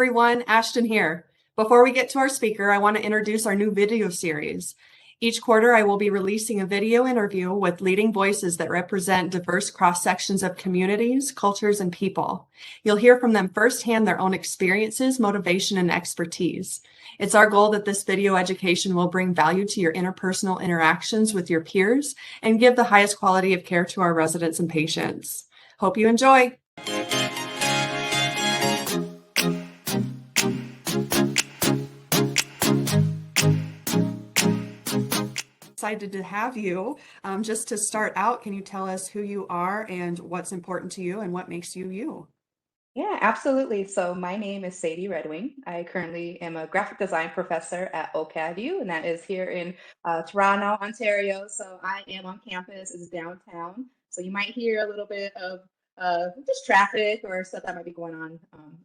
Everyone, Ashton here. Before we get to our speaker, I want to introduce our new video series. Each quarter, I will be releasing a video interview with leading voices that represent diverse cross-sections of communities, cultures, and people. You'll hear from them firsthand their own experiences, motivation, and expertise. It's our goal that this video education will bring value to your interpersonal interactions with your peers and give the highest quality of care to our residents and patients. Hope you enjoy. Excited to have you. Just to start out, can you tell us who you are and what's important to you and what makes you you? Yeah, absolutely. So my name is Sadie Red Wing. I currently am a graphic design professor at OCADU, and that is here in Toronto, Ontario. So I am on campus, it's downtown. So you might hear a little bit of just traffic or stuff that might be going on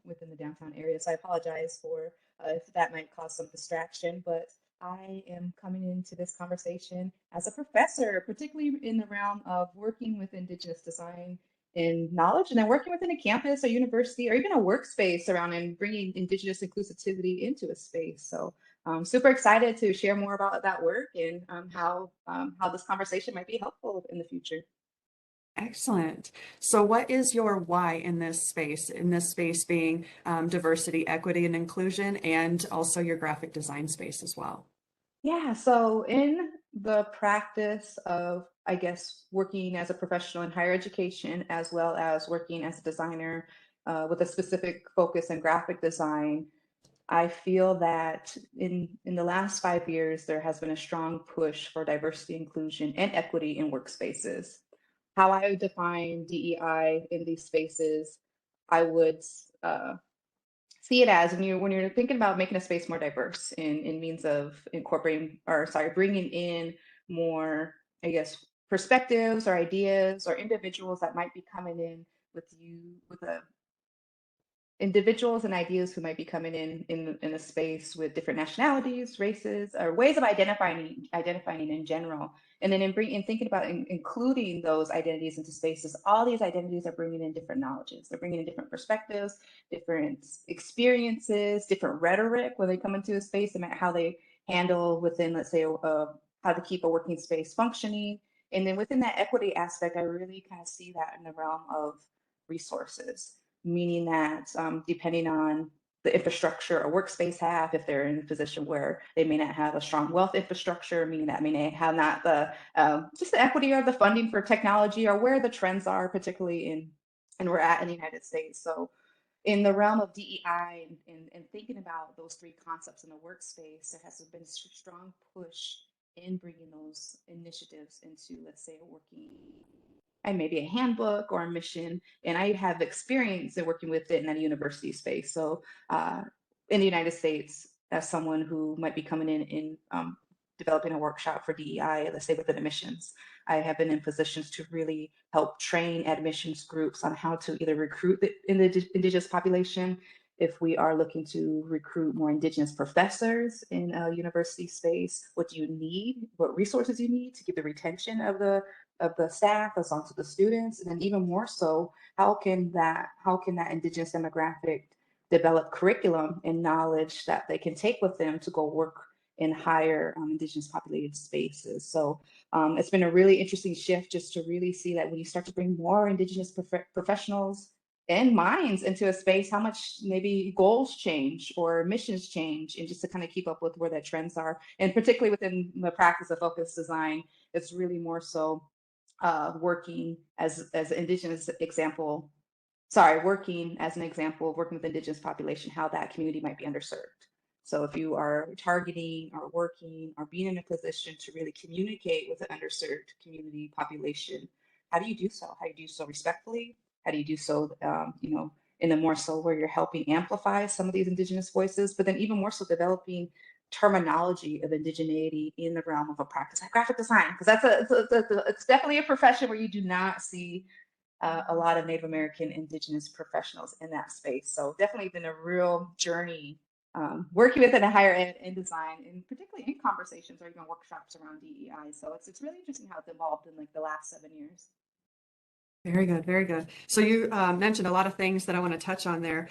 within the downtown area. So I apologize for if that might cause some distraction, but I am coming into this conversation as a professor, particularly in the realm of working with Indigenous design in knowledge, and then working within a campus or university or even a workspace around and bringing Indigenous inclusivity into a space. So I'm super excited to share more about that work and how this conversation might be helpful in the future. Excellent. So what is your why in this space? In this space being diversity, equity, and inclusion, and also your graphic design space as well. Yeah, so in the practice of, I guess, working as a professional in higher education, as well as working as a designer with a specific focus in graphic design, I feel that in the last 5 years, there has been a strong push for diversity, inclusion, and equity in workspaces. How I would define DEI in these spaces, I would uh, see it as when you're thinking about making a space more diverse in means of incorporating or sorry bringing in more, I guess, perspectives or ideas or individuals that might be coming in with you with a individuals and ideas who might be coming in a space with different nationalities, races, or ways of identifying in general. And then in thinking about including those identities into spaces, all these identities are bringing in different knowledges. They're bringing in different perspectives, different experiences, different rhetoric when they come into a space and how they handle within, let's say, how to keep a working space functioning. And then within that equity aspect, I really kind of see that in the realm of resources, meaning that depending on the infrastructure a workspace have, if they're in a position where they may not have a strong wealth infrastructure, meaning that may not have not the just the equity or the funding for technology or where the trends are, particularly in and we're at in the United States. So in the realm of DEI and thinking about those three concepts in the workspace, there has been a strong push in bringing those initiatives into, let's say, a working and maybe a handbook or a mission. And I have experience in working with it in a university space. So in the United States, as someone who might be coming in developing a workshop for DEI, let's say within admissions, I have been in positions to really help train admissions groups on how to either recruit the indigenous population, if we are looking to recruit more indigenous professors in a university space, what do you need, what resources you need to get the retention of the staff as well as the students, and then even more so, how can that indigenous demographic develop curriculum and knowledge that they can take with them to go work in higher indigenous populated spaces. So it's been a really interesting shift just to really see that when you start to bring more indigenous professionals and minds into a space, how much maybe goals change or missions change, and just to kind of keep up with where the trends are. And particularly within the practice of focus design, it's really more so working as indigenous example, working as an example of working with indigenous population, how that community might be underserved. So if you are targeting or working or being in a position to really communicate with an underserved community population, how do you do so? How do you do so respectfully? How do you do so, in a more so where you're helping amplify some of these indigenous voices, but then even more so developing terminology of indigeneity in the realm of a practice like graphic design, because it's definitely a profession where you do not see a lot of Native American indigenous professionals in that space. So definitely been a real journey working within a higher ed and design, and particularly in conversations or even workshops around DEI. So it's really interesting how it's evolved in like the last 7 years. Very good, very good. So you mentioned a lot of things that I want to touch on there.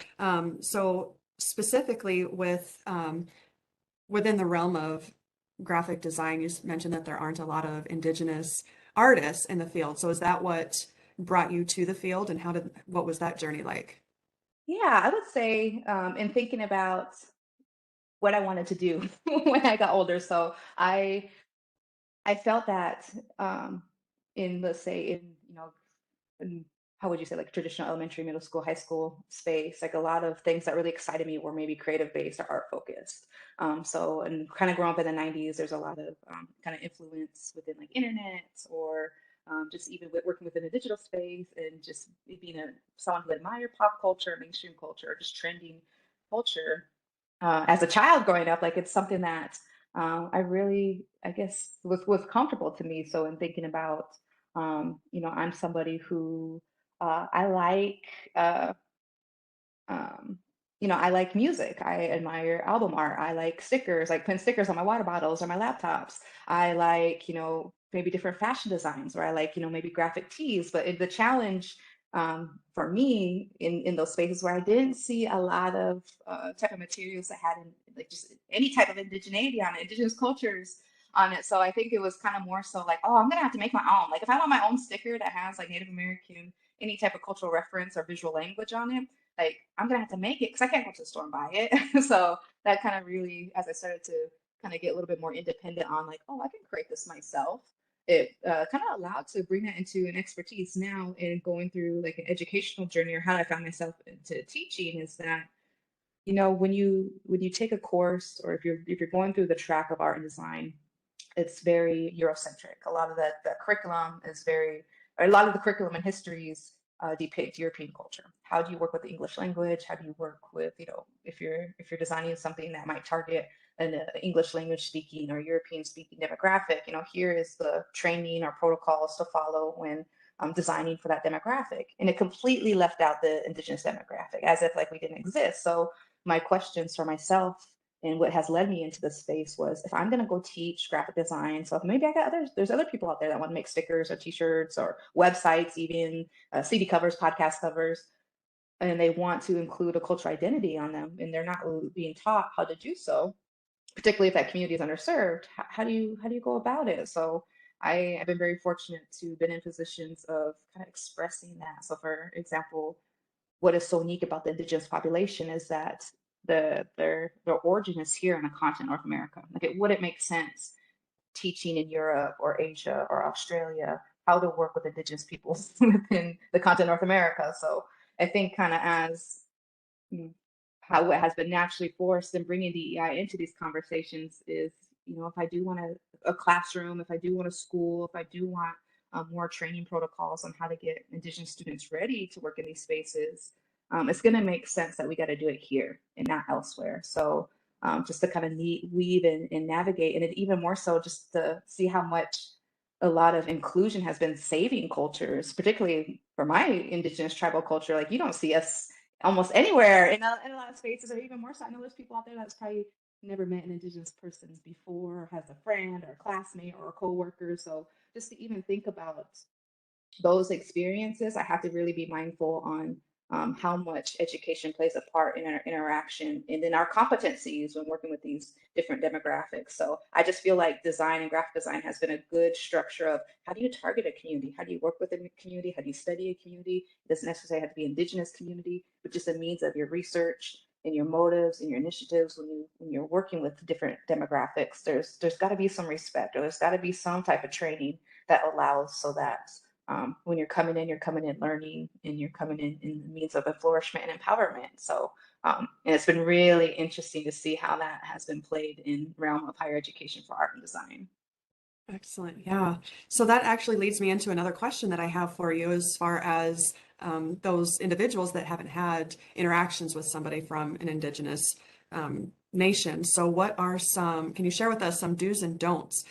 So specifically with within the realm of graphic design, you mentioned that there aren't a lot of Indigenous artists in the field. So is that what brought you to the field, and what was that journey like? Yeah, I would say in thinking about what I wanted to do when I got older. So I felt that in, let's say, in, in, how would you say, like traditional elementary, middle school, high school space, like a lot of things that really excited me were maybe creative based or art focused. So, and kind of growing up in the 90s, there's a lot of kind of influence within like internet or just even working within the digital space and just being someone who admired pop culture, mainstream culture, or just trending culture. As a child growing up, like it's something that I really, I guess, was comfortable to me. So in thinking about, I'm somebody who I like, um, I like music. I admire album art. I like stickers, like putting stickers on my water bottles or my laptops. I like, maybe different fashion designs, or I like, maybe graphic tees. But the challenge for me in those spaces where I didn't see a lot of type of materials that had like just any type of indigeneity on it, indigenous cultures on it. So I think it was kind of more so like, oh, I'm gonna have to make my own. Like if I want my own sticker that has like Native American, any type of cultural reference or visual language on it, like I'm gonna have to make it because I can't go to the store and buy it. So that kind of really, as I started to kind of get a little bit more independent on like, oh, I can create this myself. It kind of allowed to bring that into an expertise now in going through like an educational journey, or how I found myself into teaching is that, when you take a course, or if you're going through the track of art and design, it's very Eurocentric. A lot of that curriculum is very, or a lot of the curriculum and histories depict European culture. How do you work with the English language? How do you work with, if you're designing something that might target an English language speaking or European speaking demographic, here is the training or protocols to follow when designing for that demographic. And it completely left out the indigenous demographic as if like we didn't exist. So my questions for myself and what has led me into this space was, if I'm going to go teach graphic design, so maybe there's other people out there that want to make stickers or t-shirts or websites, even CD covers, podcast covers, and they want to include a cultural identity on them, and they're not being taught how to do so, particularly if that community is underserved. How do you go about it? So I've been very fortunate to been in positions of kind of expressing that. So for example, what is so unique about the indigenous population is that their origin is here in the continent North America. Like it wouldn't make sense teaching in Europe or Asia or Australia how to work with indigenous peoples within the continent North America. So I think kind of as how it has been naturally forced and bringing DEI into these conversations is, if I do want a classroom, if I do want a school, if I do want more training protocols on how to get Indigenous students ready to work in these spaces, it's going to make sense that we got to do it here and not elsewhere. So just to kind of weave and navigate, and it, even more so just to see how much a lot of inclusion has been saving cultures, particularly for my Indigenous tribal culture. Like you don't see us almost anywhere in a lot of spaces, or even more so. I know there's people out there that's probably never met an Indigenous person before, or has a friend or a classmate or a coworker. So just to even think about those experiences, I have to really be mindful on how much education plays a part in our interaction and in our competencies when working with these different demographics. So I just feel like design and graphic design has been a good structure of, how do you target a community? How do you work with a community? How do you study a community? It doesn't necessarily have to be Indigenous community, but just a means of your research and your motives and your initiatives when you're working with different demographics. There's got to be some respect, or there's got to be some type of training that allows so that when you're coming in learning, and you're coming in the means of flourishment and empowerment. So, and it's been really interesting to see how that has been played in realm of higher education for art and design. Excellent. Yeah. So that actually leads me into another question that I have for you, as far as those individuals that haven't had interactions with somebody from an Indigenous nation. So can you share with us some do's and don'ts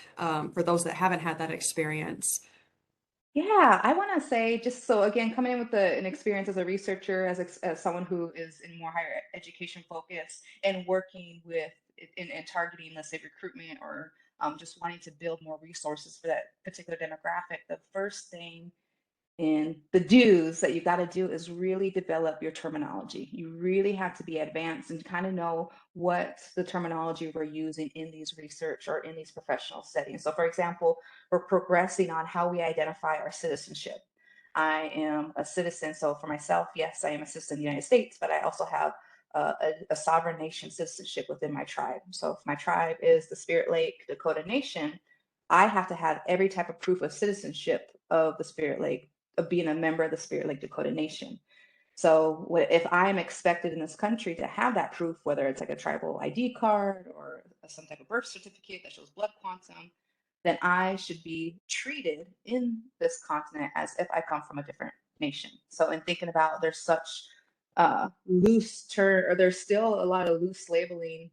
for those that haven't had that experience? Yeah, I want to say, just so again, coming in with an experience as a researcher, as someone who is in more higher education focus and working with in targeting, let's say, recruitment, or just wanting to build more resources for that particular demographic. The first thing And the do's that you got to do is really develop your terminology. You really have to be advanced and kind of know what the terminology we're using in these research or in these professional settings. So, for example, we're progressing on how we identify our citizenship. I am a citizen. So, for myself, yes, I am a citizen of the United States, but I also have a sovereign nation citizenship within my tribe. So, if my tribe is the Spirit Lake Dakota Nation, I have to have every type of proof of citizenship of the Spirit Lake, of being a member of the Spirit Lake Dakota Nation. So if I'm expected in this country to have that proof, whether it's like a tribal ID card or some type of birth certificate that shows blood quantum, then I should be treated in this continent as if I come from a different nation. So in thinking about, there's such loose term, or there's still a lot of loose labeling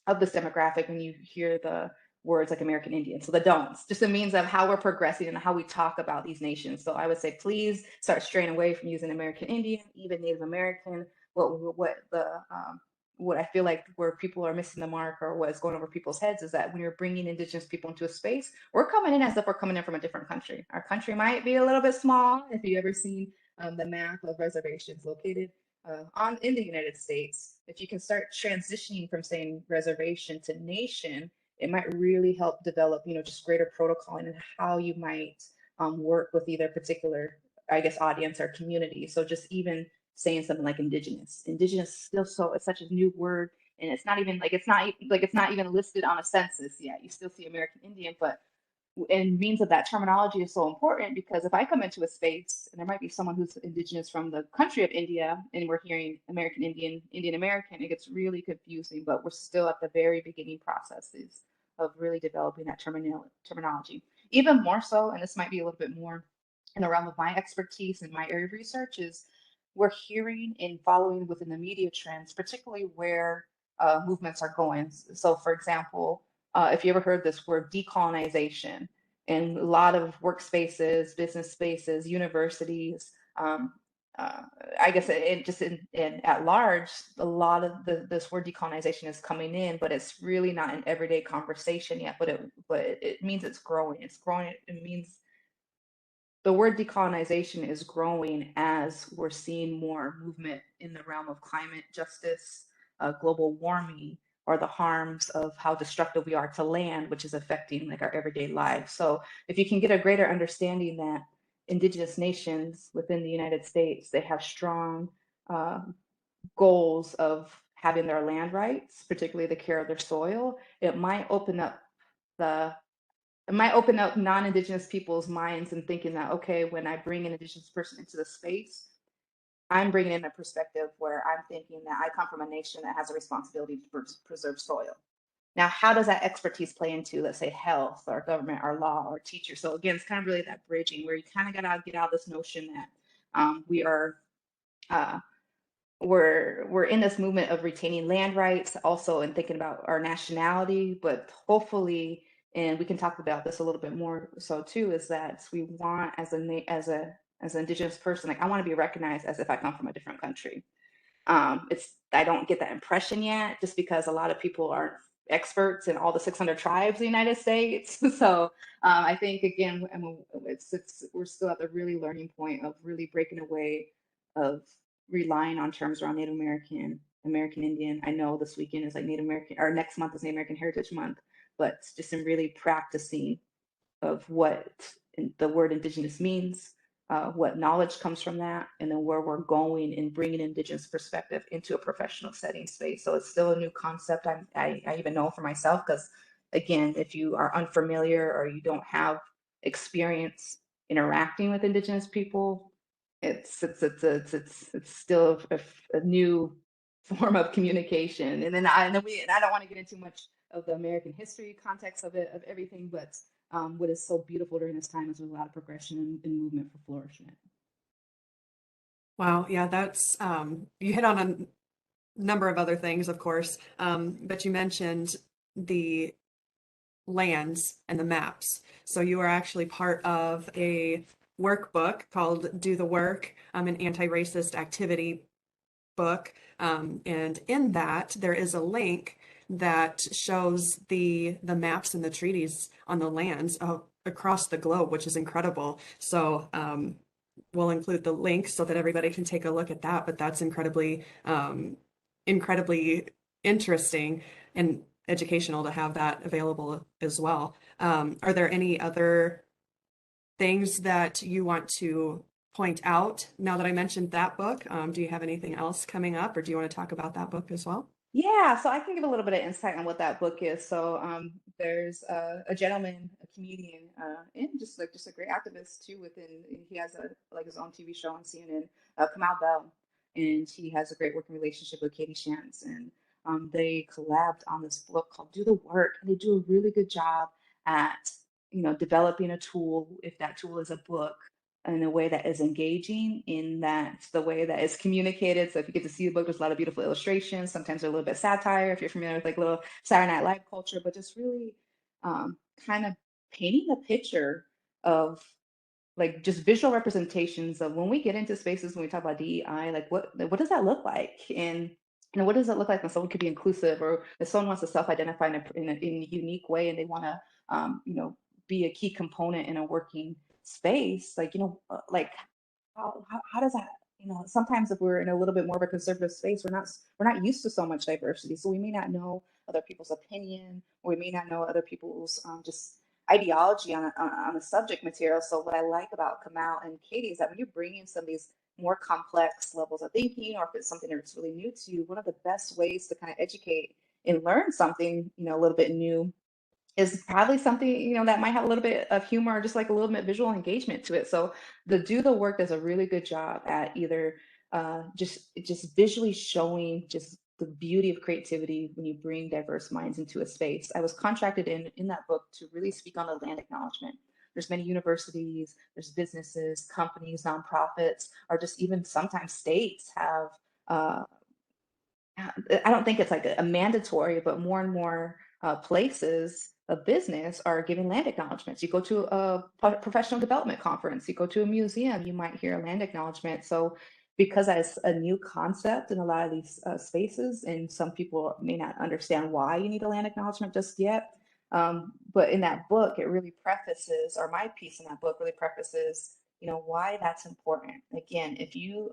of this demographic when you hear the words like American Indian. So the don'ts, just a means of how we're progressing and how we talk about these nations. So I would say, please start straying away from using American Indian, even Native American. What I feel like where people are missing the mark, or what's going over people's heads, is that when you're bringing Indigenous people into a space, we're coming in as if we're coming in from a different country. Our country might be a little bit small. If you've ever seen the map of reservations located in the United States, if you can start transitioning from saying reservation to nation, it might really help develop, just greater protocoling and how you might work with either particular, I guess, audience or community. So just even saying something like indigenous still, so it's such a new word, and it's not even even listed on a census yet. You still see American Indian, but and means of that terminology is so important, because if I come into a space and there might be someone who's indigenous from the country of India and we're hearing American Indian, Indian American, it gets really confusing, but we're still at the very beginning processes of really developing that terminology. Even more so, and this might be a little bit more in the realm of my expertise and my area of research, is we're hearing and following within the media trends, particularly where movements are going. So for example, if you ever heard this word decolonization, in a lot of workspaces, business spaces, universities, I guess at large, a lot of this word decolonization is coming in, but it's really not an everyday conversation yet. But it means it's growing. It's growing. It means the word decolonization is growing as we're seeing more movement in the realm of climate justice, global warming, or the harms of how destructive we are to land, which is affecting like our everyday lives. So if you can get a greater understanding that indigenous nations within the United States, they have strong goals of having their land rights, particularly the care of their soil, it might open up non-Indigenous people's minds and thinking that, okay, when I bring an Indigenous person into the space, I'm bringing in a perspective where I'm thinking that I come from a nation that has a responsibility to preserve soil. Now, how does that expertise play into, let's say, health or government or law or teacher? So again, it's kind of really that bridging where you kind of got to get out of this notion that we're in this movement of retaining land rights, also in thinking about our nationality, but hopefully, and we can talk about this a little bit more so too, is that we want as an Indigenous person, like I want to be recognized as if I come from a different country. I don't get that impression yet, just because a lot of people aren't experts in all the 600 tribes in the United States. So I think again, we're still at the really learning point of really breaking away of relying on terms around Native American, American Indian. I know this weekend is like Native American, or next month is Native American Heritage Month, but just in really practicing of what the word Indigenous means, what knowledge comes from that, and then where we're going in bringing Indigenous perspective into a professional setting space. So it's still a new concept. I even know for myself, because again, if you are unfamiliar or you don't have experience interacting with Indigenous people, it's still a new form of communication. And then I don't want to get into much of the American history context of everything, but what is so beautiful during this time is there's a lot of progression and movement for flourishment. Wow, yeah, that's you hit on a number of other things, of course, but you mentioned the lands and the maps. So you are actually part of a workbook called Do the Work, an anti-racist activity book. And in that, there is a link that shows the maps and the treaties on the lands across the globe, which is incredible. So we'll include the link so that everybody can take a look at that. But that's incredibly interesting and educational to have that available as well. Are there any other things that you want to point out now that I mentioned that book? Do you have anything else coming up, or do you want to talk about that book as well? Yeah, so I can give a little bit of insight on what that book is. So there's a gentleman, a comedian, and just a great activist too. He has his own TV show on CNN, Kamau Bell, and he has a great working relationship with Katie Shantz, and they collabed on this book called "Do the Work," and they do a really good job at developing a tool, if that tool is a book, in a way that is engaging, in that the way that is communicated. So if you get to see the book, there's a lot of beautiful illustrations. Sometimes they're a little bit satire, if you're familiar with like little Saturday Night Live culture, but just really kind of painting a picture of like just visual representations of when we get into spaces when we talk about DEI, like what does that look like? And what does it look like when someone could be inclusive, or if someone wants to self-identify in a unique way and they want to be a key component in a working space, like like how does that, sometimes if we're in a little bit more of a conservative space, we're not used to so much diversity, so we may not know other people's opinion, or we may not know other people's just ideology on the subject material. So what I like about Kamal and Katie is that when you bring in some of these more complex levels of thinking, or if it's something that's really new to you, one of the best ways to kind of educate and learn something a little bit new is probably something that might have a little bit of humor, or just like a little bit visual engagement to it. So the Do the Work does a really good job at either just visually showing just the beauty of creativity when you bring diverse minds into a space. I was contracted in that book to really speak on the land acknowledgement. There's many universities, there's businesses, companies, nonprofits, or just even sometimes states have uh, I don't think it's like a mandatory, but more and more places of business are giving land acknowledgements. You go to a professional development conference, you go to a museum, you might hear a land acknowledgement. So, because that's a new concept in a lot of these spaces, and some people may not understand why you need a land acknowledgement just yet. But in that book, it really prefaces, or my piece in that book really prefaces, why that's important. Again, if you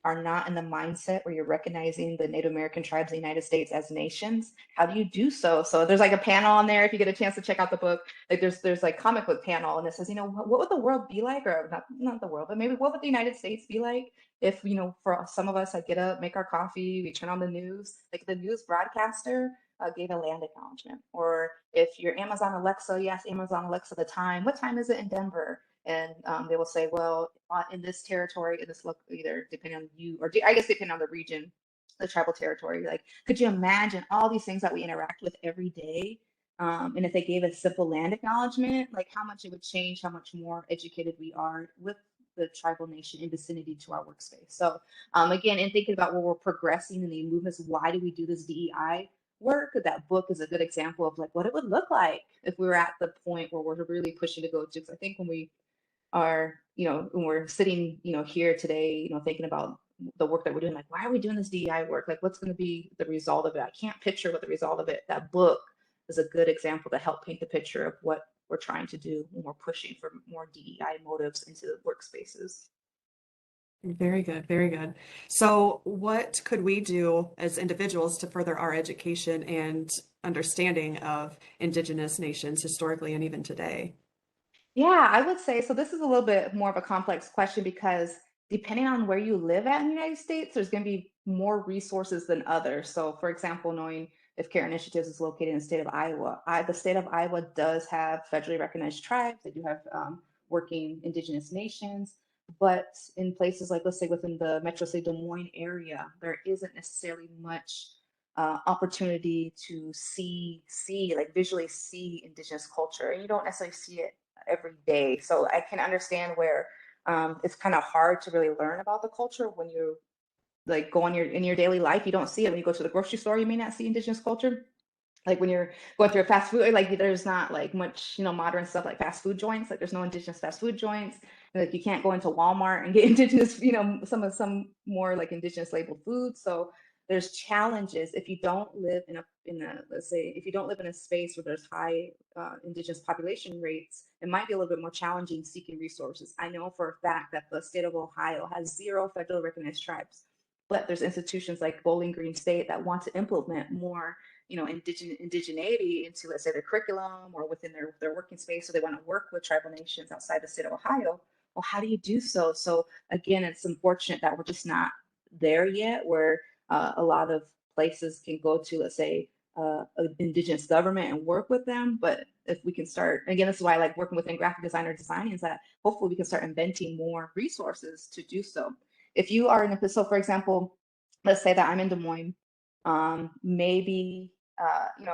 are not in the mindset where you're recognizing the Native American tribes of the United States as nations, how do you do so? So there's like a panel on there if you get a chance to check out the book. Like there's like comic book panel, and it says, what would the world be like, or not the world, but maybe what would the United States be like if, for some of us, I get up, make our coffee, we turn on the news, like the news broadcaster gave a land acknowledgement. Or if you're Amazon Alexa, you ask Amazon Alexa the time, what time is it in Denver? And they will say, well, in this territory, in this look, either depending on you, or I guess depending on the region, the tribal territory, like, could you imagine all these things that we interact with every day? And if they gave a simple land acknowledgement, like how much it would change, how much more educated we are with the tribal nation in vicinity to our workspace. So again, in thinking about where we're progressing in the movements, why do we do this DEI work? That book is a good example of like what it would look like if we were at the point where we're really pushing to go to. Because I think when we are, when we're sitting, here today, thinking about the work that we're doing, like, why are we doing this DEI work? Like, what's going to be the result of it? I can't picture what the result of it. That book is a good example to help paint the picture of what we're trying to do when we're pushing for more DEI motives into the workspaces. Very good, very good. So, what could we do as individuals to further our education and understanding of Indigenous nations historically and even today? Yeah, I would say so. This is a little bit more of a complex question because depending on where you live at in the United States, there's going to be more resources than others. So, for example, knowing if Care Initiatives is located in the state of Iowa, the state of Iowa does have federally recognized tribes. They do have working Indigenous nations. But in places like, let's say, within the Metro City Des Moines area, there isn't necessarily much opportunity to like visually see Indigenous culture. And you don't necessarily see it every day. So I can understand where it's kind of hard to really learn about the culture when you like go on in your daily life. You don't see it when you go to the grocery store. You may not see Indigenous culture. Like when you're going through a fast food, like there's not like much, modern stuff like fast food joints. Like there's no Indigenous fast food joints. Like you can't go into Walmart and get Indigenous, some more like Indigenous labeled foods. So there's challenges if you don't live in a let's say if you don't live in a space where there's high indigenous population rates. It might be a little bit more challenging seeking resources. I know for a fact that the state of Ohio has 0 federally recognized tribes, but there's institutions like Bowling Green State that want to implement more, indigeneity into, let's say, their curriculum or within their working space. So they want to work with tribal nations outside the state of Ohio. Well, how do you do so? So again, it's unfortunate that we're just not there yet, where a lot of places can go to, let's say, an indigenous government and work with them. But if we can start, again, this is why I like working within graphic designer design, is that hopefully we can start inventing more resources to do so. If you are in a, so for example, let's say that I'm in Des Moines, maybe,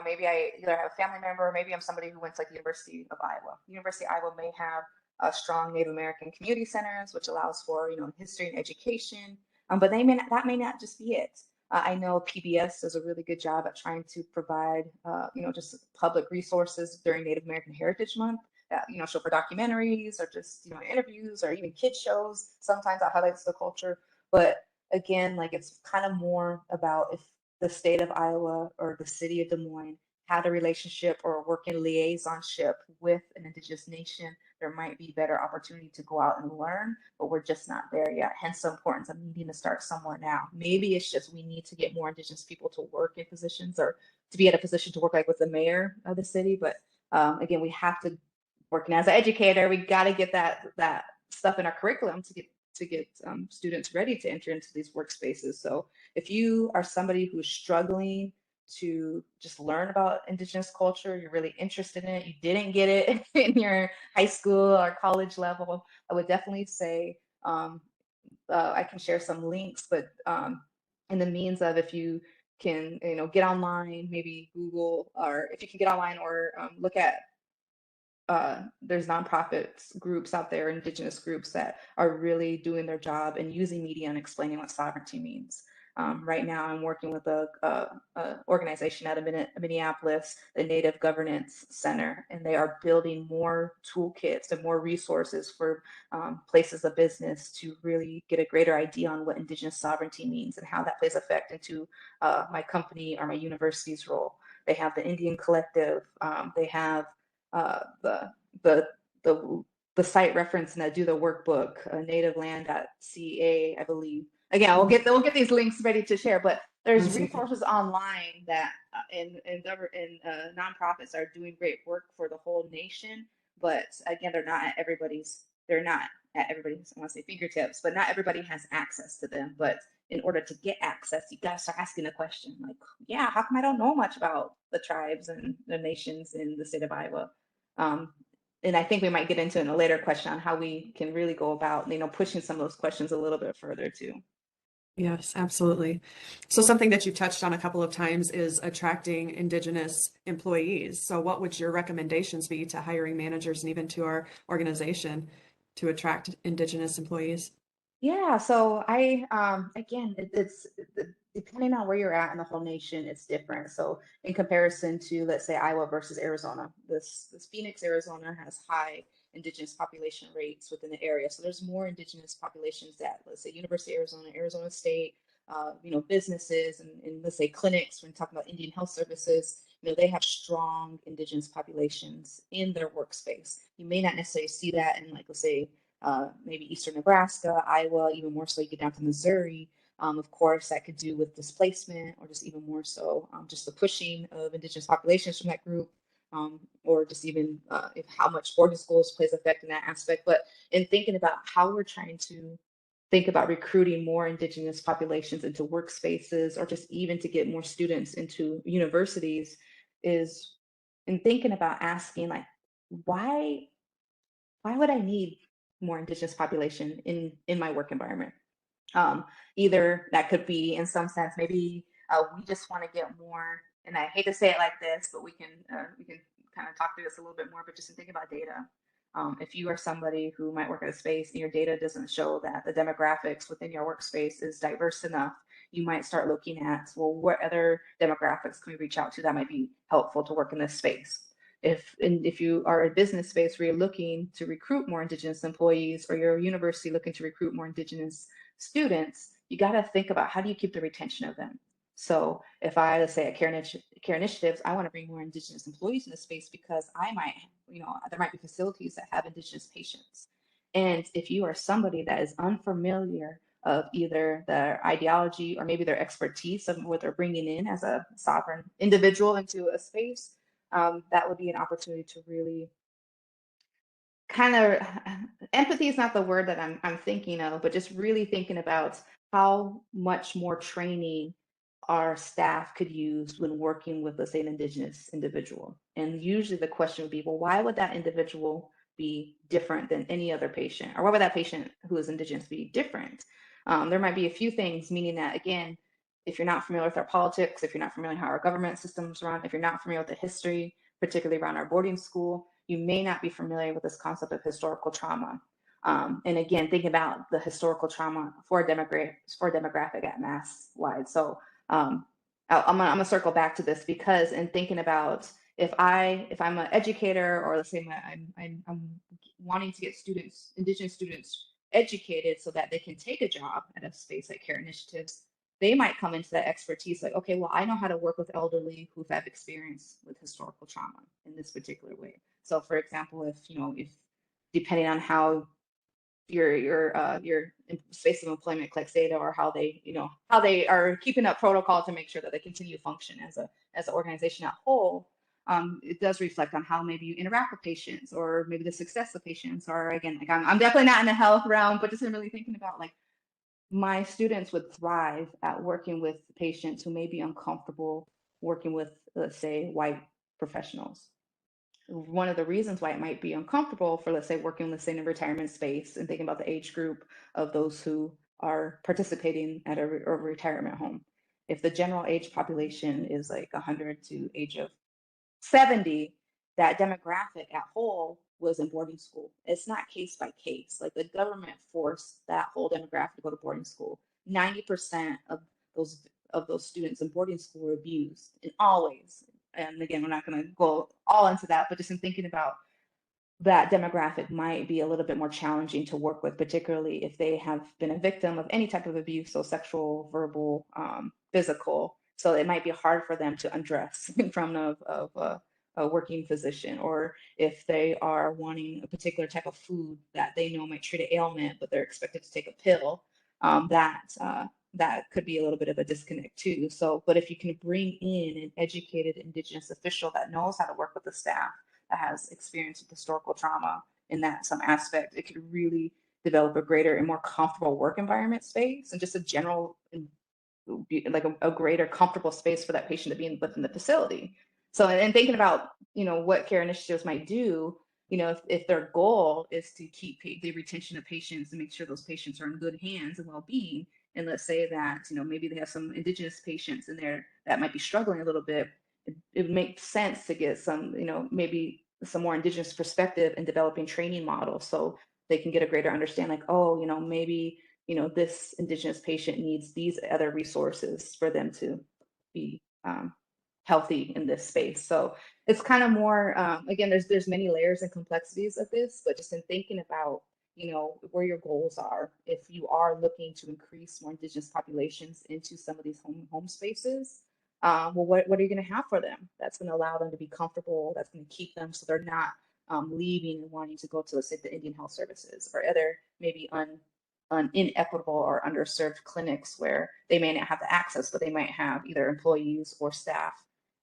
maybe I either have a family member, or maybe I'm somebody who went to like the University of Iowa. University of Iowa may have strong Native American community centers, which allows for, history and education, but that may not just be it. I know PBS does a really good job at trying to provide, just public resources during Native American Heritage Month. So for documentaries or just, interviews or even kid shows, sometimes that highlights the culture. But again, like it's kind of more about if the state of Iowa or the city of Des Moines had a relationship or a working liaisonship with an indigenous nation, there might be better opportunity to go out and learn, but we're just not there yet. Hence the importance of needing to start somewhere now. Maybe it's just we need to get more indigenous people to work in positions, or to be at a position to work like with the mayor of the city. But again, we have to, working as an educator, we got to get that stuff in our curriculum to get students ready to enter into these workspaces. So if you are somebody who's struggling to just learn about indigenous culture, you're really interested in it, you didn't get it in your high school or college level, I would definitely say I can share some links, but in the means of, if you can, get online, maybe Google, or if you can get online or look at there's nonprofits groups out there, indigenous groups that are really doing their job and using media and explaining what sovereignty means. Right now, I'm working with a organization out of Minneapolis, the Native Governance Center, and they are building more toolkits and more resources for places of business to really get a greater idea on what indigenous sovereignty means and how that plays effect into my company or my university's role. They have the Indian Collective. They have the the site reference and I do the workbook, nativeland.ca, I believe. Again, we'll get these links ready to share, but there's resources online that nonprofits are doing great work for the whole nation. But again, they're not at everybody's, I want to say fingertips, but not everybody has access to them. But in order to get access, you got to start asking the question, like, yeah, how come I don't know much about the tribes and the nations in the state of Iowa? And I think we might get into in a later question on how we can really go about, pushing some of those questions a little bit further too. Yes, absolutely. So something that you've touched on a couple of times is attracting Indigenous employees. So what would your recommendations be to hiring managers and even to our organization to attract Indigenous employees? Yeah, so again, it's depending on where you're at in the whole nation, it's different. So in comparison to, let's say, Iowa versus Arizona, this Phoenix, Arizona has high indigenous population rates within the area. So there's more indigenous populations at, let's say, University of Arizona, Arizona State, businesses and let's say clinics, when talking about Indian health services, they have strong indigenous populations in their workspace. You may not necessarily see that in, like, let's say, maybe eastern Nebraska, Iowa, even more so you get down to Missouri. Of course, that could do with displacement, or just even more so just the pushing of indigenous populations from that group, or just even if how much boarding schools plays effect in that aspect. But in thinking about how we're trying to think about recruiting more indigenous populations into workspaces, or just even to get more students into universities, is in thinking about asking, like, why would I need more indigenous population in my work environment? Either that could be, in some sense, maybe we just want to get more, and I hate to say it like this, but we can kind of talk through this a little bit more. But just to think about data, if you are somebody who might work at a space and your data doesn't show that the demographics within your workspace is diverse enough, you might start looking at, well, what other demographics can we reach out to that might be helpful to work in this space? If you are a business space where you're looking to recruit more Indigenous employees, or you're a university looking to recruit more Indigenous students, you got to think about, how do you keep the retention of them? So if I, let's say at Care Initiatives, I want to bring more Indigenous employees in the space because I might, there might be facilities that have Indigenous patients. And if you are somebody that is unfamiliar of either their ideology or maybe their expertise of what they're bringing in as a sovereign individual into a space, that would be an opportunity to really kind of empathy is not the word that I'm thinking of, but just really thinking about how much more training our staff could use when working with, let's say, an Indigenous individual. And usually the question would be, well, why would that individual be different than any other patient? Or why would that patient who is Indigenous be different? There might be a few things, meaning that, again, if you're not familiar with our politics, if you're not familiar with how our government systems run, if you're not familiar with the history, particularly around our boarding school, you may not be familiar with this concept of historical trauma. And again, think about the historical trauma for a demographic at mass wide. So I'm gonna circle back to this because in thinking about if I'm an educator, or let's say I'm wanting to get Indigenous students educated so that they can take a job at a space like Care Initiatives, they might come into that expertise like, okay, well, I know how to work with elderly who have experience with historical trauma in this particular way. So for example, if depending on how your space of employment collects data, or how they are keeping up protocol to make sure that they continue to function as an organization at whole, it does reflect on how maybe you interact with patients, or maybe the success of patients. Or again, like I'm definitely not in the health realm, but just really thinking about like my students would thrive at working with patients who may be uncomfortable working with, let's say, white professionals. One of the reasons why it might be uncomfortable for, let's say, working, let's say, in a retirement space and thinking about the age group of those who are participating at a retirement home. If the general age population is like 100 to age of 70, that demographic at whole was in boarding school. It's not case by case. Like the government forced that whole demographic to go to boarding school. 90% of those students in boarding school were abused, and always. And again, we're not going to go all into that, but just in thinking about that demographic might be a little bit more challenging to work with, particularly if they have been a victim of any type of abuse, so sexual, verbal, physical. So it might be hard for them to undress in front of a working physician, or if they are wanting a particular type of food that they know might treat an ailment, but they're expected to take a pill, that could be a little bit of a disconnect too. So, but if you can bring in an educated Indigenous official that knows how to work with the staff, that has experience with historical trauma in that some aspect, it could really develop a greater and more comfortable work environment space, and just a general, like a greater comfortable space for that patient to be within the facility. So, and thinking about, what Care Initiatives might do, if their goal is to keep the retention of patients and make sure those patients are in good hands and well-being, and let's say that, maybe they have some Indigenous patients in there that might be struggling a little bit, it would make sense to get some, maybe some more Indigenous perspective in developing training models, so they can get a greater understanding, like, oh, maybe, this Indigenous patient needs these other resources for them to be healthy in this space. So it's kind of more, again, there's many layers and complexities of this, but just in thinking about, where your goals are, if you are looking to increase more Indigenous populations into some of these home spaces, well, what are you going to have for them that's going to allow them to be comfortable, that's going to keep them so they're not leaving and wanting to go to, let's say, the Indian Health Services or other maybe inequitable or underserved clinics where they may not have the access, but they might have either employees or staff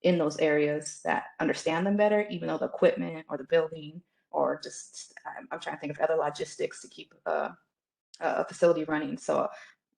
in those areas that understand them better, even though the equipment or the building or just, I'm trying to think of other logistics to keep a facility running. So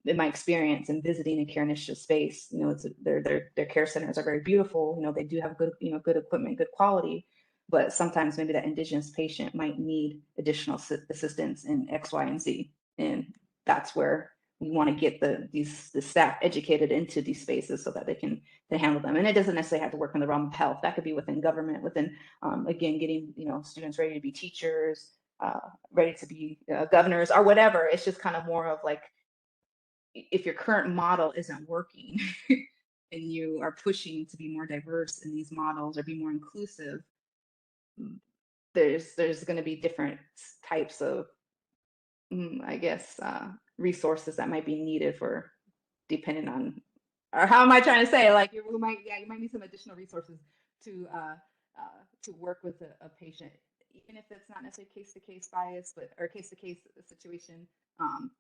in my experience in visiting a Care Initiative space, their care centers are very beautiful. They do have good, good equipment, good quality, but sometimes maybe that Indigenous patient might need additional assistance in X, Y, and Z. And that's where we want to get the staff educated into these spaces so that they can handle them. And it doesn't necessarily have to work in the realm of health. That could be within government, within, again, getting, students ready to be teachers, ready to be governors or whatever. It's just kind of more of like, if your current model isn't working and you are pushing to be more diverse in these models or be more inclusive, there's going to be different types of, I guess, resources that might be needed for, depending on or how am I trying to say? Like you might, yeah, you might need some additional resources to work with a patient, even if it's not necessarily case to case bias, but or case to case situation. Um,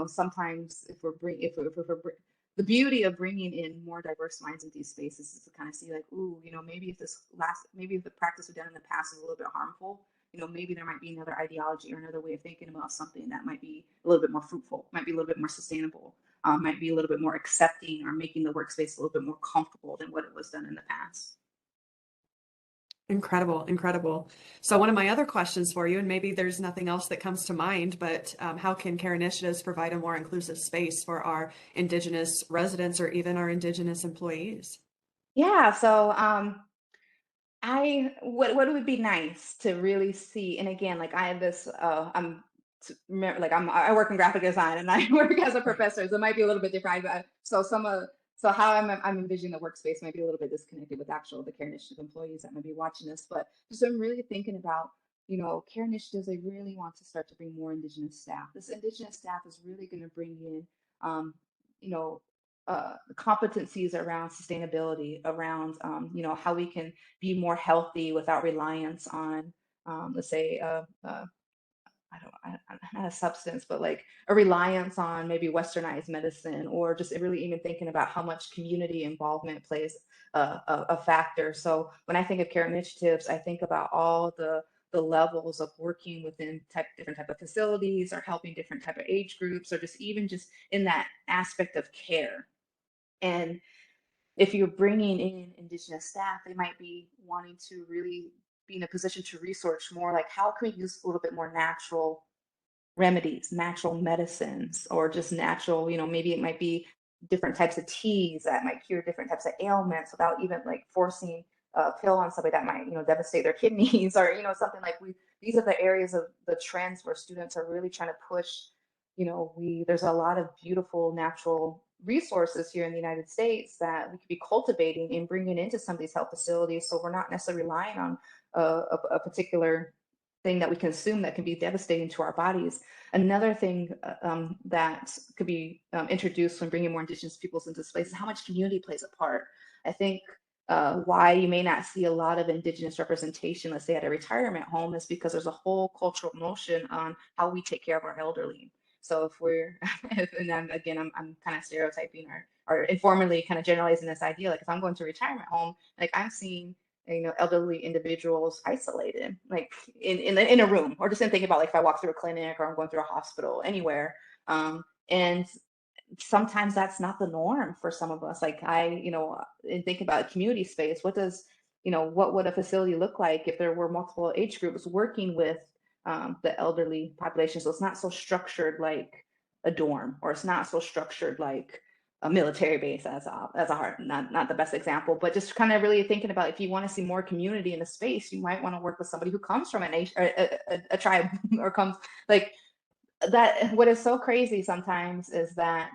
sometimes if we're the beauty of bringing in more diverse minds into these spaces is to kind of see like, ooh, maybe if the practice we've done in the past is a little bit harmful, maybe there might be another ideology or another way of thinking about something that might be a little bit more fruitful, might be a little bit more sustainable, might be a little bit more accepting, or making the workspace a little bit more comfortable than what it was done in the past. Incredible, incredible. So one of my other questions for you, and maybe there's nothing else that comes to mind, but how can CARE initiatives provide a more inclusive space for our Indigenous residents or even our Indigenous employees? Yeah, so what would be nice to really see, and again, like I have this, I work in graphic design and I work as a professor, so it might be a little bit different. So how I'm envisioning the workspace might be a little bit disconnected with the Care Initiative employees that might be watching this, but just I'm really thinking about, Care Initiatives. They really want to start to bring more Indigenous staff. This Indigenous staff is really going to bring in, you know, competencies around sustainability, around how we can be more healthy without reliance on, let's say, not a substance, but like a reliance on maybe westernized medicine, or just really even thinking about how much community involvement plays a factor. So when I think of care initiatives, I think about all the levels of working within different type of facilities, or helping different type of age groups, or just in that aspect of care. And if you're bringing in Indigenous staff, they might be wanting to really be in a position to research more, like how can we use a little bit more natural remedies, natural medicines, or just natural, maybe it might be different types of teas that might cure different types of ailments without even like forcing a pill on somebody that might, devastate their kidneys, or, something like these are the areas of the trends where students are really trying to push, there's a lot of beautiful natural resources here in the United States that we could be cultivating and bringing into some of these health facilities. So we're not necessarily relying on a particular thing that we consume that can be devastating to our bodies. Another thing that could be introduced when bringing more Indigenous peoples into space is how much community plays a part. I think why you may not see a lot of Indigenous representation, let's say at a retirement home, is because there's a whole cultural notion on how we take care of our elderly. So if we're, and I'm kind of stereotyping or informally kind of generalizing this idea, like if I'm going to a retirement home, like I'm seeing elderly individuals isolated, like in a room, or just in thinking about like if I walk through a clinic or I'm going through a hospital, anywhere. And sometimes that's not the norm for some of us. Like and think about community space. What would a facility look like if there were multiple age groups working with the elderly population? So it's not so structured like a dorm, or it's not so structured like a military base, as a hard, not the best example, but just kind of really thinking about, if you want to see more community in a space, you might want to work with somebody who comes from a tribe, or comes like that. What is so crazy sometimes is that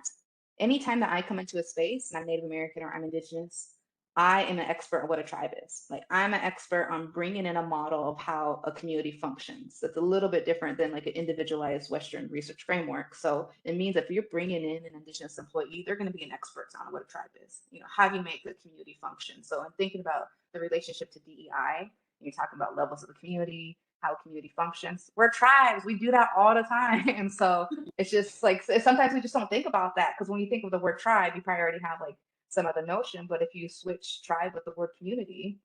anytime that I come into a space and I'm Native American or I'm Indigenous, I am an expert on what a tribe is. Like I'm an expert on bringing in a model of how a community functions. That's a little bit different than like an individualized Western research framework. So it means if you're bringing in an Indigenous employee, they're going to be an expert on what a tribe is. How do you make the community function? So I'm thinking about the relationship to DEI. You're talking about levels of the community, how community functions. We're tribes. We do that all the time. And so it's just like, sometimes we just don't think about that, because when you think of the word tribe, you probably already have like some other notion. But if you switch tribe with the word community,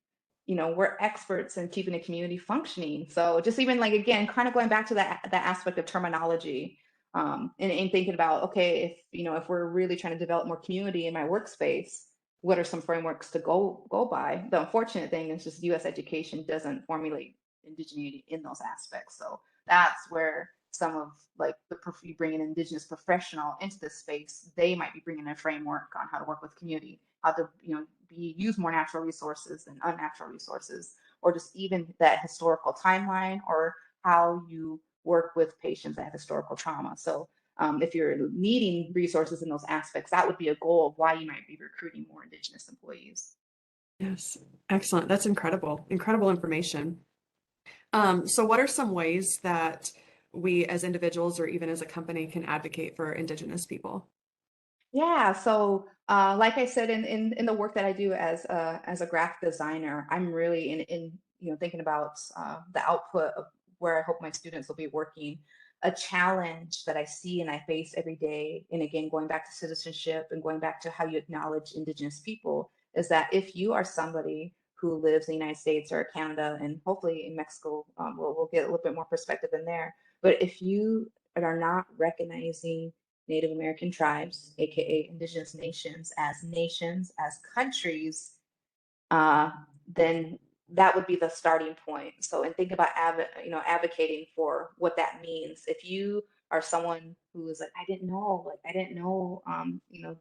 we're experts in keeping a community functioning. So just even like, again, kind of going back to that aspect of terminology, and thinking about, okay, if we're really trying to develop more community in my workspace, what are some frameworks to go by? The unfortunate thing is just U.S. education doesn't formulate indigeneity in those aspects. So that's where some of like you bring an Indigenous professional into this space, they might be bringing a framework on how to work with community, how to use more natural resources than unnatural resources, or just even that historical timeline, or how you work with patients that have historical trauma. So if you're needing resources in those aspects, that would be a goal of why you might be recruiting more Indigenous employees. Yes, excellent. That's incredible, incredible information. So what are some ways that we as individuals or even as a company can advocate for Indigenous people? Yeah, so like I said, in the work that I do as a graphic designer, I'm really in thinking about the output of where I hope my students will be working. A challenge that I see and I face every day, and again going back to citizenship and going back to how you acknowledge Indigenous people, is that if you are somebody who lives in the United States or Canada and hopefully in Mexico, we'll get a little bit more perspective in there. But if you are not recognizing Native American tribes, aka indigenous nations, as countries, uh, then that would be the starting point. So, and think about advocating for what that means. If you are someone who is like, I didn't know,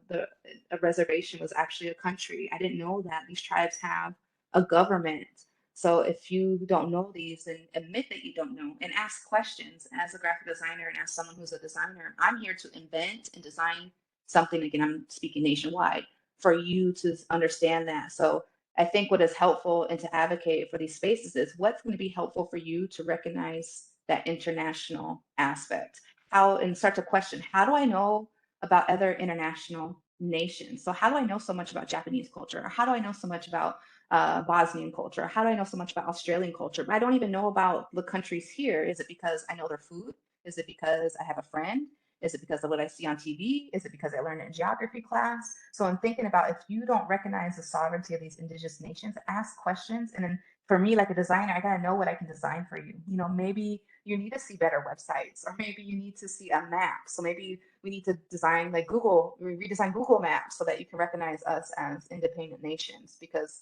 the a reservation was actually a country. I didn't know that these tribes have a government. So if you don't know these, then admit that you don't know and ask questions. As a graphic designer and as someone who's a designer, I'm here to invent and design something. Again, I'm speaking nationwide for you to understand that. So I think what is helpful and to advocate for these spaces is what's going to be helpful for you to recognize that international aspect. How, and start to question, how do I know about other international nations? So how do I know so much about Japanese culture? How do I know so much about Bosnian culture? How do I know so much about Australian culture? But I don't even know about the countries here. Is it because I know their food? Is it because I have a friend? Is it because of what I see on TV? Is it because I learned it in geography class? So I'm thinking about, if you don't recognize the sovereignty of these indigenous nations, ask questions. And then for me, like a designer, I gotta know what I can design for you. Maybe you need to see better websites, or maybe you need to see a map. So maybe we need to design like redesign Google Maps so that you can recognize us as independent nations. Because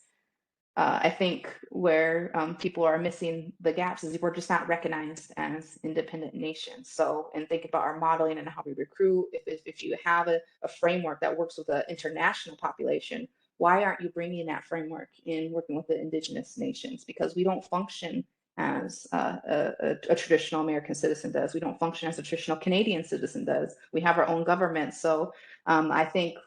I think where people are missing the gaps is we're just not recognized as independent nations. So, and think about our modeling and how we recruit. If you have a framework that works with the international population, why aren't you bringing that framework in working with the indigenous nations? Because we don't function as a traditional American citizen does. We don't function as a traditional Canadian citizen does. We have our own government. So I think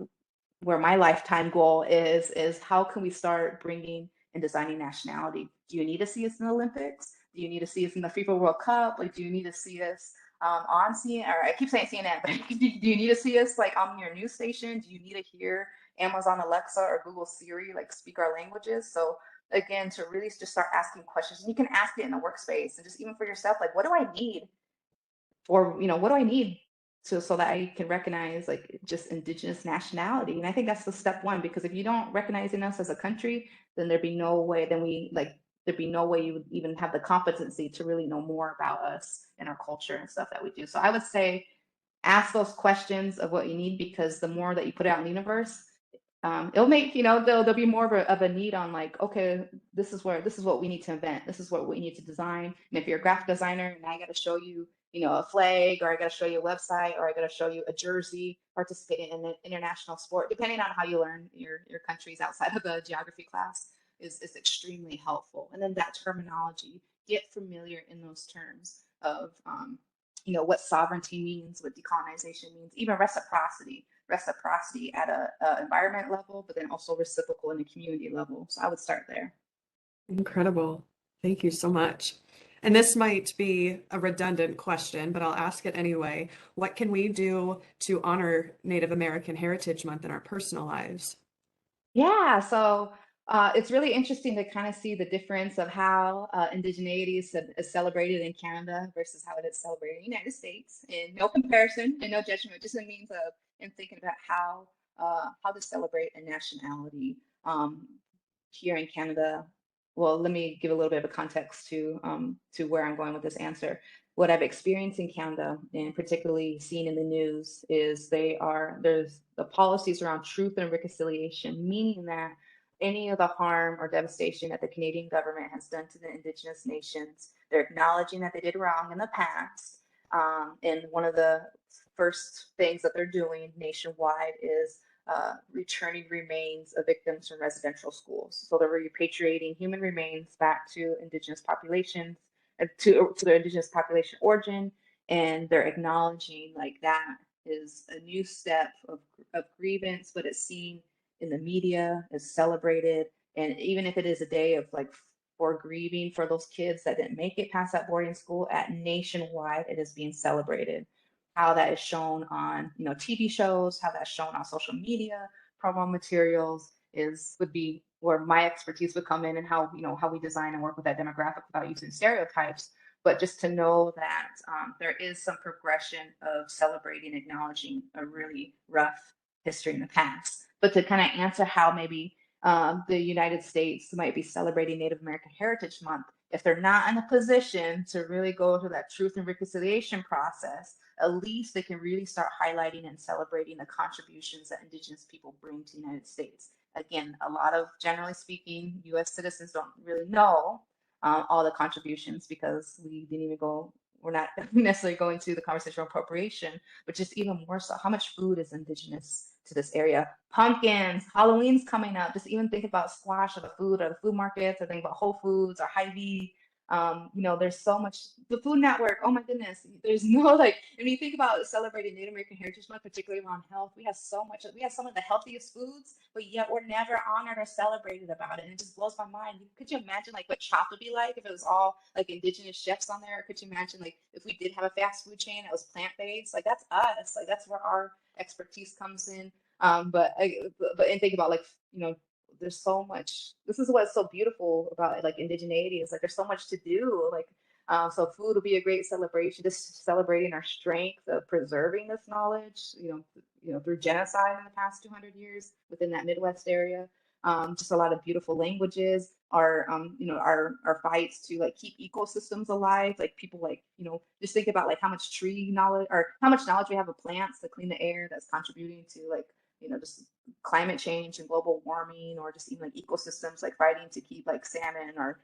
where my lifetime goal is how can we start bringing and designing nationality? Do you need to see us in the Olympics? Do you need to see us in the FIFA World Cup? Like, do you need to see us on CNN? Or I keep saying CNN, but do you need to see us like on your news station? Do you need to hear Amazon Alexa or Google Siri like speak our languages? So again, to really just start asking questions, and you can ask it in the workspace, and just even for yourself, like, what do I need? Or what do I need so that I can recognize like just indigenous nationality? And I think that's the step one, because if you don't recognize in us as a country, then there'd be no way, there'd be no way you would even have the competency to really know more about us and our culture and stuff that we do. So I would say ask those questions of what you need, because the more that you put out in the universe, it'll make, there'll be more of a need on like, okay, this is what we need to invent. This is what we need to design. And if you're a graphic designer and I got to show you, a flag, or I got to show you a website, or I got to show you a jersey participating in an international sport, depending on how you learn your countries outside of the geography class, is extremely helpful. And then that terminology, get familiar in those terms of, what sovereignty means, what decolonization means, even reciprocity at a environment level, but then also reciprocal in a community level. So I would start there. Incredible. Thank you so much. And this might be a redundant question, but I'll ask it anyway. What can we do to honor Native American Heritage Month in our personal lives? Yeah, so it's really interesting to kind of see the difference of how indigeneity is celebrated in Canada versus how it is celebrated in the United States. And no comparison and no judgment, just a means of in thinking about how to celebrate a nationality here in Canada. Well, let me give a little bit of a context to where I'm going with this answer. What I've experienced in Canada, and particularly seen in the news, is there's the policies around truth and reconciliation, meaning that any of the harm or devastation that the Canadian government has done to the Indigenous nations, they're acknowledging that they did wrong in the past. And one of the first things that they're doing nationwide is returning remains of victims from residential schools. So they're repatriating human remains back to Indigenous populations, to their Indigenous population origin, and they're acknowledging like that is a new step of grievance, but it's seen in the media, is celebrated, and even if it is a day of like for grieving for those kids that didn't make it past that boarding school, at nationwide it is being celebrated. how that is shown on, TV shows, how that's shown on social media, promo materials would be where my expertise would come in, and how we design and work with that demographic without using stereotypes. But just to know that there is some progression of celebrating, acknowledging a really rough history in the past. But to kind of answer how maybe the United States might be celebrating Native American Heritage Month, if they're not in a position to really go through that truth and reconciliation process, at least they can really start highlighting and celebrating the contributions that Indigenous people bring to the United States. Again, a lot of, generally speaking, US citizens don't really know all the contributions, because we didn't even go, we're not necessarily going to the conversation of appropriation, but just even more so, how much food is Indigenous to this area? Pumpkins, Halloween's coming up. Just even think about squash or the food markets, or think about Whole Foods or Hy-Vee. There's so much. The Food Network, oh my goodness, there's no like. And when you think about celebrating Native American Heritage Month, particularly around health, we have so much. We have some of the healthiest foods, but yet we're never honored or celebrated about it, and it just blows my mind. Could you imagine like what Chopped would be like if it was all like Indigenous chefs on there? Or could you imagine like if we did have a fast food chain that was plant-based? Like that's us. Like that's where our expertise comes in. But and think about like there's so much. This is what's so beautiful about like indigeneity, is like there's so much to do. Like so food will be a great celebration, just celebrating our strength of preserving this knowledge. Through genocide in the past 200 years within that Midwest area. Just a lot of beautiful languages. Our fights to like keep ecosystems alive. Like people just think about like how much tree knowledge, or how much knowledge we have of plants to clean the air, that's contributing to like just climate change and global warming, or just even like ecosystems, like fighting to keep like salmon or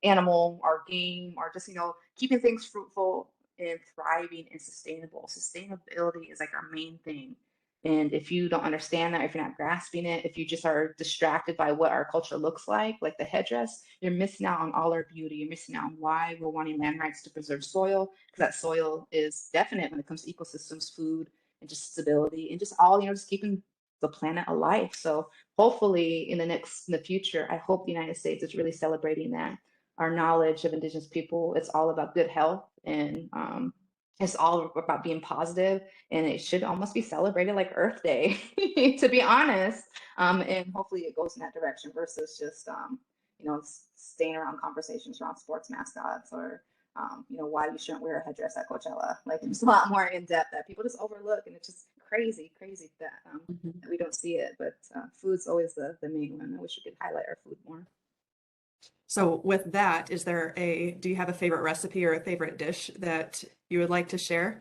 animal or game, or just keeping things fruitful and thriving and sustainable. Sustainability is like our main thing. And if you don't understand that, if you're not grasping it, if you just are distracted by what our culture looks like the headdress, you're missing out on all our beauty. You're missing out on why we're wanting land rights to preserve soil, because that soil is definite when it comes to ecosystems, food, and just stability, and just all, just keeping the planet alive. So hopefully in the future, I hope the United States is really celebrating that. Our knowledge of Indigenous people, it's all about good health, and it's all about being positive, and it should almost be celebrated like Earth Day, to be honest. And hopefully it goes in that direction versus just, staying around conversations around sports mascots, or, why you shouldn't wear a headdress at Coachella. Like there's a lot more in depth that people just overlook, and it's just crazy that, that we don't see it. But food's always the main one. I wish we could highlight our food more. So with that, do you have a favorite recipe or a favorite dish that you would like to share?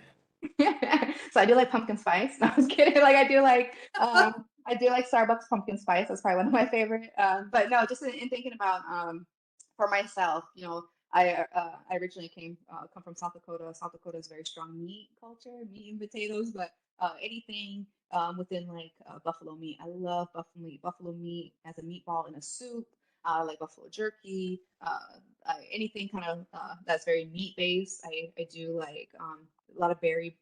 So I do like pumpkin spice. No, I was kidding. Like I do like Starbucks pumpkin spice. That's probably one of my favorite. But no, just in thinking about for myself, I originally come from South Dakota. South Dakota is very strong meat culture, meat and potatoes, but anything within like buffalo meat. I love buffalo meat as a meatball in a soup. Like buffalo jerky, anything kind of that's very meat based. I do like a lot of berry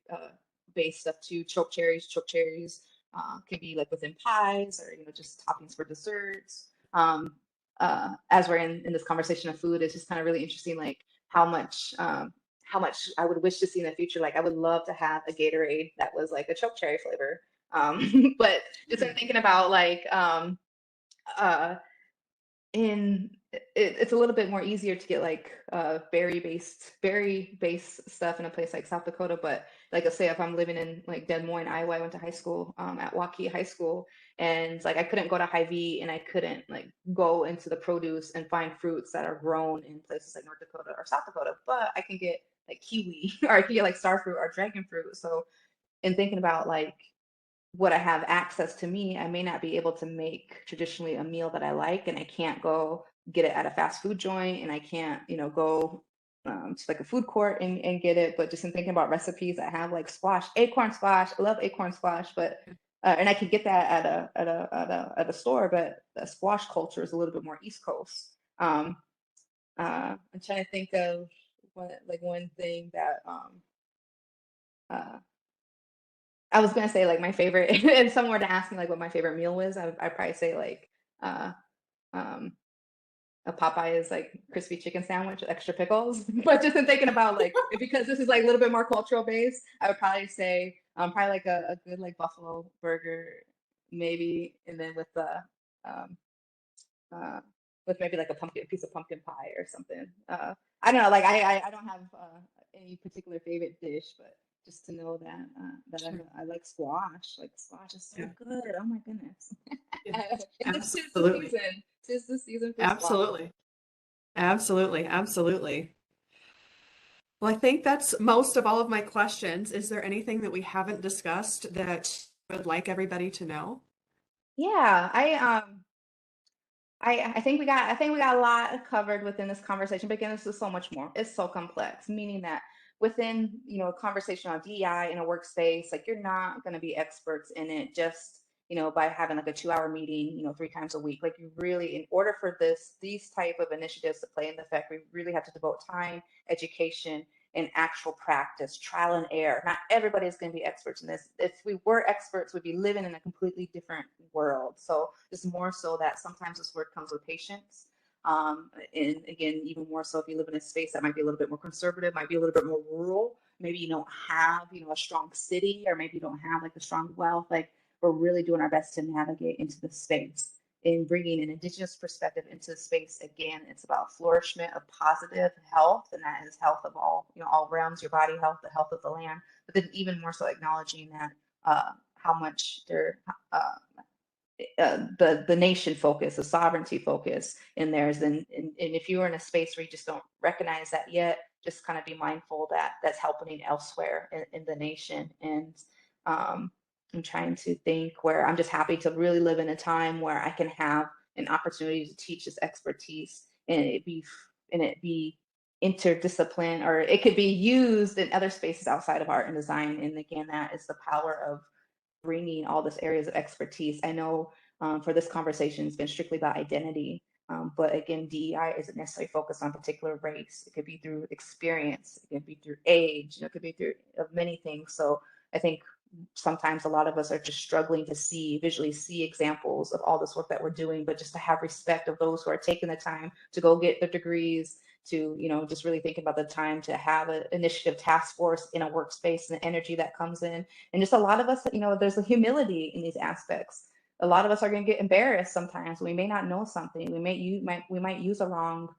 based stuff too. Choke cherries can be like within pies, or just toppings for desserts. As we're in this conversation of food, it's just kind of really interesting, like how much I would wish to see in the future. Like I would love to have a Gatorade that was like a choke cherry flavor. But just in thinking about like it's a little bit more easier to get like berry based stuff in a place like South Dakota. But like I say, if I'm living in like Des Moines, Iowa, I went to high school at Waukee High School, and like I couldn't go to Hy-Vee, and I couldn't like go into the produce and find fruits that are grown in places like North Dakota or South Dakota, but I can get like kiwi or I can get like star fruit or dragon fruit. So in thinking about like what I have access to me, I may not be able to make traditionally a meal that I like, and I can't go get it at a fast food joint, and I can't, go to like a food court and get it. But just in thinking about recipes that have like acorn squash, I love acorn squash, but and I could get that at a store, but the squash culture is a little bit more East Coast. I'm trying to think of one thing that I was gonna say like my favorite, if someone were to ask me like what my favorite meal was, I'd probably say like uh, um, a a Popeye's like crispy chicken sandwich with extra pickles. But just in thinking about like, because this is like a little bit more cultural based, I would probably say probably like a good like buffalo burger, maybe, and then um, uh, with maybe like a piece of pumpkin pie or something. I don't know, like I don't have any particular favorite dish, but just to know that Sure. I like squash. Like squash is so Yeah. good. Oh my goodness. Yeah. And this is the Absolutely. season. Tis the season for squash. Absolutely. Absolutely. Absolutely. Well, I think that's most of all of my questions. Is there anything that we haven't discussed that you would like everybody to know? Yeah, I think we got a lot covered within this conversation, but again, this is so much more. It's so complex, meaning that within, a conversation on DEI in a workspace, like you're not going to be experts in it just, by having like a 2 hour meeting, 3 times a week. Like you really, in order for these type of initiatives to play in effect, we really have to devote time, education, and actual practice, trial and error. Not everybody is going to be experts in this. If we were experts, we'd be living in a completely different world. So just more so that sometimes this work comes with patience. And again, even more so if you live in a space that might be a little bit more conservative, might be a little bit more rural. Maybe you don't have, a strong city, or maybe you don't have like a strong wealth. Like we're really doing our best to navigate into the space in bringing an indigenous perspective into the space. Again, it's about flourishment of positive health, and that is health of all realms, your body health, the health of the land, but then even more so acknowledging that how much the nation focus, the sovereignty focus in theirs. And if you are in a space where you just don't recognize that yet, just kind of be mindful that that's happening elsewhere in the nation. And I'm trying to think where I'm just happy to really live in a time where I can have an opportunity to teach this expertise, and it be interdiscipline, or it could be used in other spaces outside of art and design. And again, that is the power of bringing all this areas of expertise. I know for this conversation, it's been strictly about identity, but again, DEI isn't necessarily focused on particular race. It could be through experience, it could be through age, it could be through many things. So I think sometimes a lot of us are just struggling to visually see examples of all this work that we're doing, but just to have respect of those who are taking the time to go get their degrees, to just really think about the time to have an initiative task force in a workspace, and the energy that comes in. And just a lot of us, there's a humility in these aspects. A lot of us are going to get embarrassed sometimes. We may not know something. We might use a wrong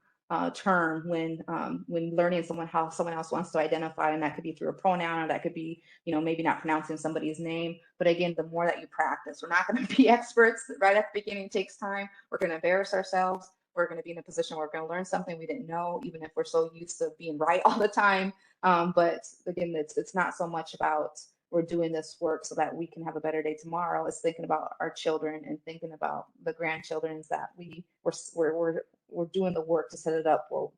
term when learning how someone else wants to identify, and that could be through a pronoun, or that could be maybe not pronouncing somebody's name. But again, the more that you practice, we're not going to be experts right at the beginning. It takes time. We're going to embarrass ourselves. We're going to be in a position where we're going to learn something we didn't know, even if we're so used to being right all the time. But again, it's not so much about we're doing this work so that we can have a better day tomorrow. It's thinking about our children and thinking about the grandchildren, that we're doing the work to set it up where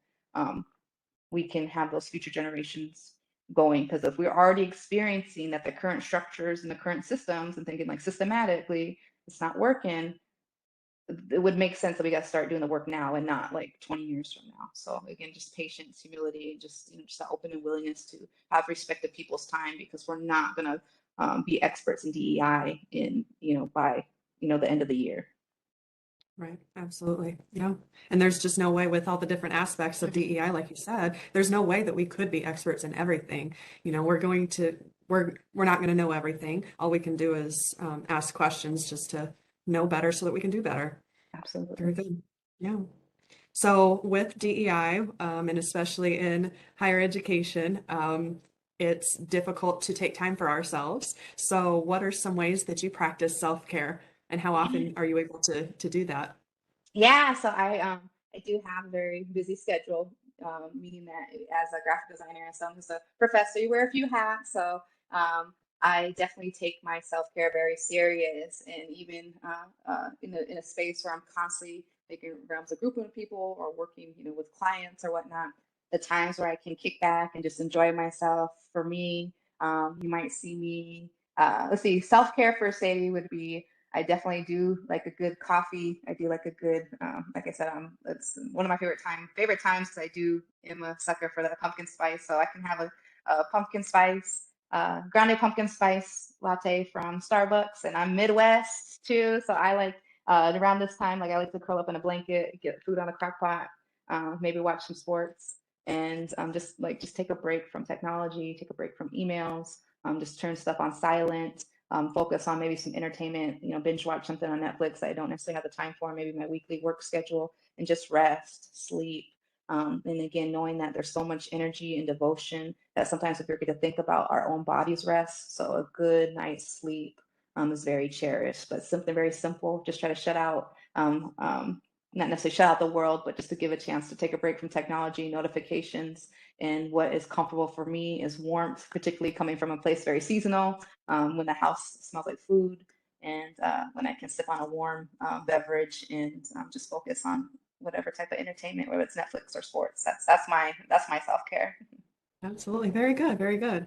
we can have those future generations going. Because if we're already experiencing that the current structures and the current systems, and thinking like systematically it's not working, it would make sense that we got to start doing the work now and not like 20 years from now. So again, just patience, humility, and just that open and willingness to have respect of people's time, because we're not going to be experts in DEI by the end of the year. Right. Absolutely. Yeah. And there's just no way, with all the different aspects of Mhm. DEI, like you said, there's no way that we could be experts in everything. We're not going to know everything. All we can do is ask questions just to know better so that we can do better. Very Absolutely. good. Yeah. So with DEI, and especially in higher education, it's difficult to take time for ourselves. So what are some ways that you practice self-care, and how often are you able to do that? Yeah, so I do have a very busy schedule, meaning that as a graphic designer and someone who's a professor, you wear a few hats. So I definitely take my self-care very serious, and even in a space where I'm constantly making around a group of people or working, with clients or whatnot. The times where I can kick back and just enjoy myself. For me, you might see me. Let's see, self-care for Sadie would be, I definitely do like a good coffee. I do like a good, like I said, it's one of my favorite times, because I do am a sucker for that pumpkin spice. So I can have a pumpkin spice, grande pumpkin spice latte from Starbucks, and I'm Midwest too, so I like around this time, like I like to curl up in a blanket, get food on the crock pot, maybe watch some sports, and just take a break from technology, take a break from emails, just turn stuff on silent, focus on maybe some entertainment, binge watch something on Netflix that I don't necessarily have the time for, maybe my weekly work schedule, and just rest, sleep. And again, knowing that there's so much energy and devotion that sometimes we forget to think about our own body's rest. So a good night's sleep is very cherished, but something very simple. Just try to shut out, not necessarily shut out the world, but just to give a chance to take a break from technology, notifications. And what is comfortable for me is warmth, particularly coming from a place very seasonal, when the house smells like food, and when I can sip on a warm beverage and just focus on whatever type of entertainment, whether it's Netflix or sports. That's my self-care. Absolutely. Very good. Very good.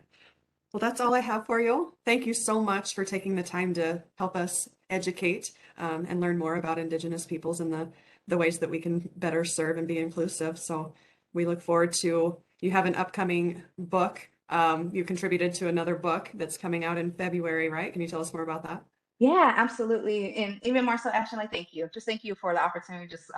Well, that's all I have for you. Thank you so much for taking the time to help us educate and learn more about Indigenous peoples and the ways that we can better serve and be inclusive. So we look forward to, you have an upcoming book. You contributed to another book that's coming out in February, right? Can you tell us more about that? Yeah, absolutely. And even more so, Ashton, like, thank you. Just thank you for the opportunity, just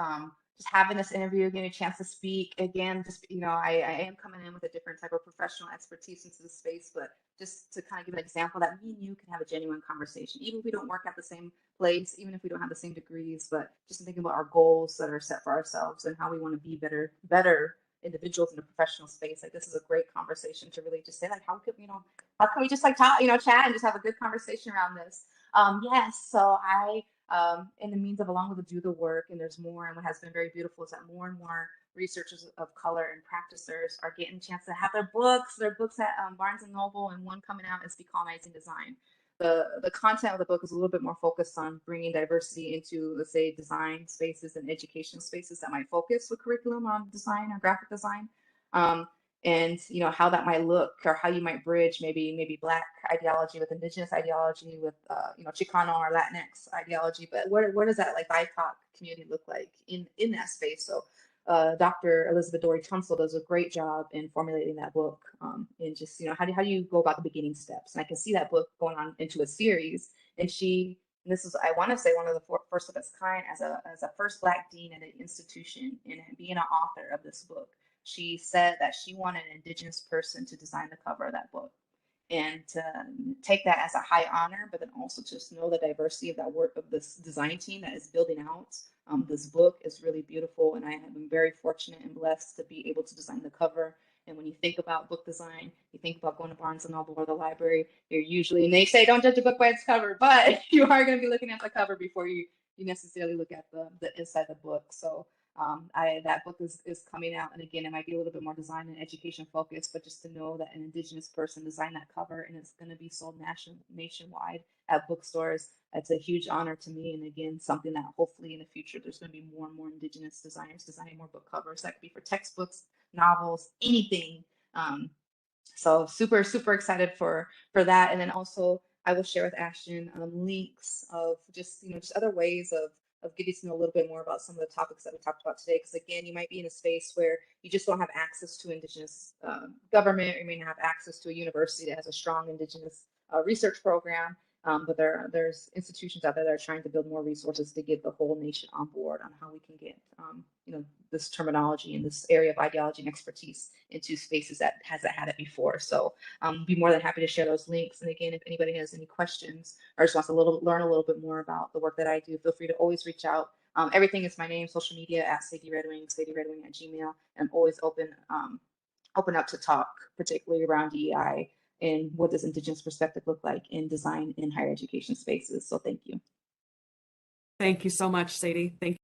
having this interview, getting a chance to speak. Again, just, I am coming in with a different type of professional expertise into the space, but just to kind of give an example that me and you can have a genuine conversation, even if we don't work at the same place, even if we don't have the same degrees, but just thinking about our goals that are set for ourselves and how we want to be better individuals in the professional space. Like, this is a great conversation to really just say, like, how can we just like talk, chat and just have a good conversation around this. Yes, so I, in the means of along with to do the work, and there's more, and what has been very beautiful is that more and more researchers of color and practitioners are getting a chance to have their books at Barnes and Noble, and one coming out is Decolonizing Design. The content of the book is a little bit more focused on bringing diversity into, let's say, design spaces and education spaces that might focus with curriculum on design or graphic design. Um, and how that might look, or how you might bridge maybe Black ideology with Indigenous ideology, with Chicano or Latinx ideology, but what does that like BIPOC community look like in that space? So Dr. Elizabeth Dory Tunsil does a great job in formulating that book, and just how do you go about the beginning steps. And I can see that book going on into a series, and this is, I want to say, one of the first of its kind as a first Black dean at an institution, and being an author of this book. She said that she wanted an Indigenous person to design the cover of that book, and to take that as a high honor, but then also just know the diversity of that work of this design team that is building out this book is really beautiful. And I have been very fortunate and blessed to be able to design the cover. And when you think about book design, you think about going to Barnes and Noble or the library, you're usually, and they say don't judge a book by its cover, but you are going to be looking at the cover before you necessarily look at the inside the book. So that book is coming out, and again, it might be a little bit more design and education focused, but just to know that an Indigenous person designed that cover and it's going to be sold nationwide at bookstores, it's a huge honor to me. And again, something that hopefully in the future there's going to be more and more Indigenous designers designing more book covers. That could be for textbooks, novels, anything. So super excited for that. And then also I will share with Ashton links of just just other ways of getting to know a little bit more about some of the topics that we talked about today. Because again, you might be in a space where you just don't have access to Indigenous government, or you may not have access to a university that has a strong Indigenous research program. But there's institutions out there that are trying to build more resources to get the whole nation on board on how we can get this terminology and this area of ideology and expertise into spaces that hasn't had it before. So be more than happy to share those links. And again, if anybody has any questions or just wants to learn a little bit more about the work that I do, feel free to always reach out. Everything is my name, social media at Sadie Red Wing, Sadie Red Wing at Gmail. I'm always open up to talk, particularly around DEI and what does Indigenous perspective look like in design in higher education spaces. So thank you. Thank you so much, Sadie. Thank you.